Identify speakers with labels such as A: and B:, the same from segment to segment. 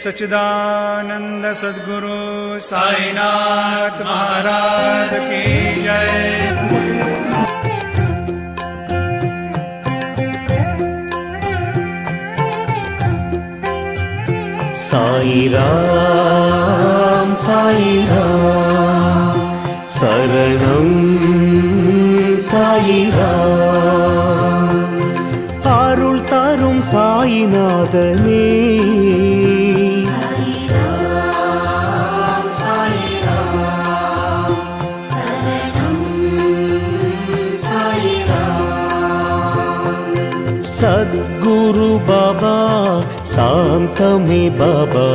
A: सच्चिदानंद सद्गुरु साईनाथ महाराज की जय।
B: साई राम शरणं साई राम अरुள் தரும் சாயிநாதனே सद्गुरु बाबा शांतमे बाबा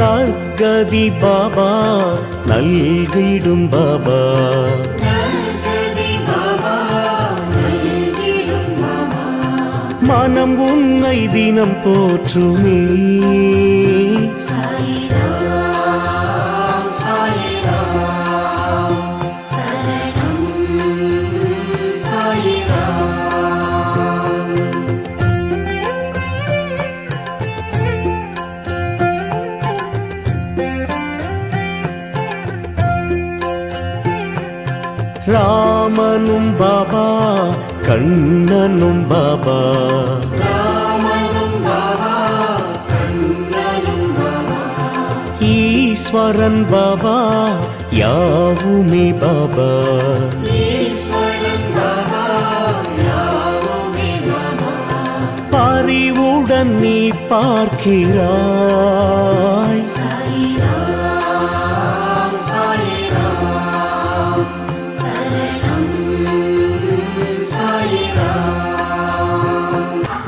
B: नगदी बाबा नल्गिडुम बाबा मनम उन्नै दिनम पोற்றுமே ராமனும் பாபா கண்ணனும் பாபா ஈஸ்வரன் பாபா யாவுமே பாபா பரிவுடன் நீ பார்க்கிறாய்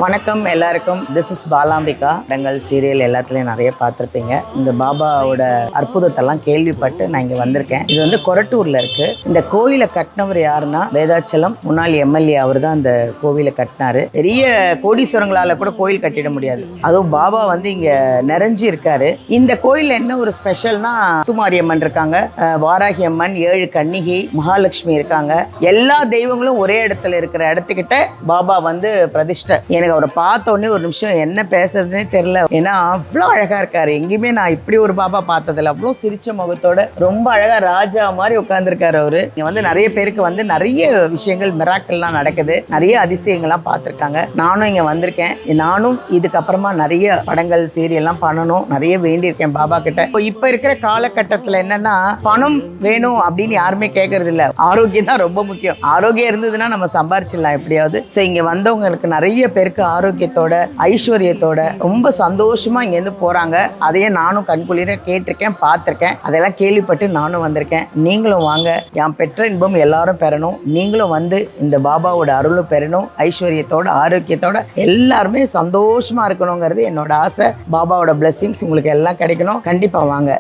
C: வணக்கம் எல்லாருக்கும். This is Balambika. Bengal serial எல்லாத்துலேயும் நிறைய பார்த்துருப்பீங்க. இந்த பாபாவோட அற்புதத்தெல்லாம் கேள்விப்பட்டு நான் இங்கே வந்திருக்கேன். இது வந்து கொரட்டூரில் இருக்குது. இந்த கோயிலை கட்டினவர் யாருன்னா வேதாச்சலம் முன்னாள் எம்எல்ஏ. அவர் தான் இந்த கோவிலை கட்டினாரு. பெரிய கோடீஸ்வரங்களால் கூட கோயில் கட்டிட முடியாது. அதுவும் பாபா வந்து இங்கே நிறைஞ்சி இருக்காரு. இந்த கோயில் என்ன ஒரு ஸ்பெஷல்னா முத்துமாரியம்மன் இருக்காங்க, வாராகி அம்மன், 7 கன்னிகை, மகாலட்சுமி இருக்காங்க. எல்லா தெய்வங்களும் ஒரே இடத்துல இருக்கிற இடத்துக்கிட்ட பாபா வந்து பிரதிஷ்டை. எனக்கு அவரை பார்த்த உடனே ஒரு நிமிஷம் என்ன பேசுறதுனே தெரியல. ஏன்னா அவ்வளோ அழகா இருக்காரு. எங்கேயுமே நான் இப்படி ஒரு பாபா பார்த்ததில்ல. அவ்வளோ சிரிச்ச முகத்தோட ரொம்ப அழகா ராஜா மாதிரி உட்கார்ந்துருக்காரு அவரு. இங்க வந்து நிறைய பேருக்கு வந்து நிறைய விஷயங்கள் மிராக்கல்லாம் நடக்குது, நிறைய அதிசயங்கள்லாம் பார்த்துருக்காங்க. நானும் இங்க வந்திருக்கேன். நானும் இதுக்கப்புறமா நிறைய படங்கள் சீரியல்லாம் பண்ணணும், நிறைய வேண்டியிருக்கேன் பாபா கிட்ட. இப்ப இருக்கிற காலகட்டத்துல என்னன்னா பணம் வேணும் அப்படின்னு யாருமே கேட்கறது இல்ல. ஆரோக்கியம் தான் ரொம்ப முக்கியம். ஆரோக்கியம் இருந்ததுன்னா நம்ம சம்பாரிச்சிடலாம் எப்படியாவது. ஸோ இங்க வந்தவங்களுக்கு நிறைய பேருக்கு ஆரோக்கியத்தோட ஐஸ்வர்யத்தோட ரொம்ப சந்தோஷமா இங்கேருந்து போறாங்க. அதையே நானும் கண்குளிர கேட்டிருக்கேன், பார்த்துருக்கேன். அதெல்லாம் கேள்விப்பட்டு நானும் வந்திருக்கேன். நீங்களும் வாங்க. என் பெற்ற இன்பம் எல்லாரும் பெறணும். நீங்களும் வந்து இந்த பாபாவோட அருளும் பெறணும். ஐஸ்வர்யத்தோட ஆரோக்கியத்தோட எல்லாருமே சந்தோஷமா இருக்கணுங்கிறது என்னோட ஆசை. பாபாவோட பிளெஸிங்ஸ் உங்களுக்கு எல்லாம் கிடைக்கணும். கண்டிப்பா வாங்க.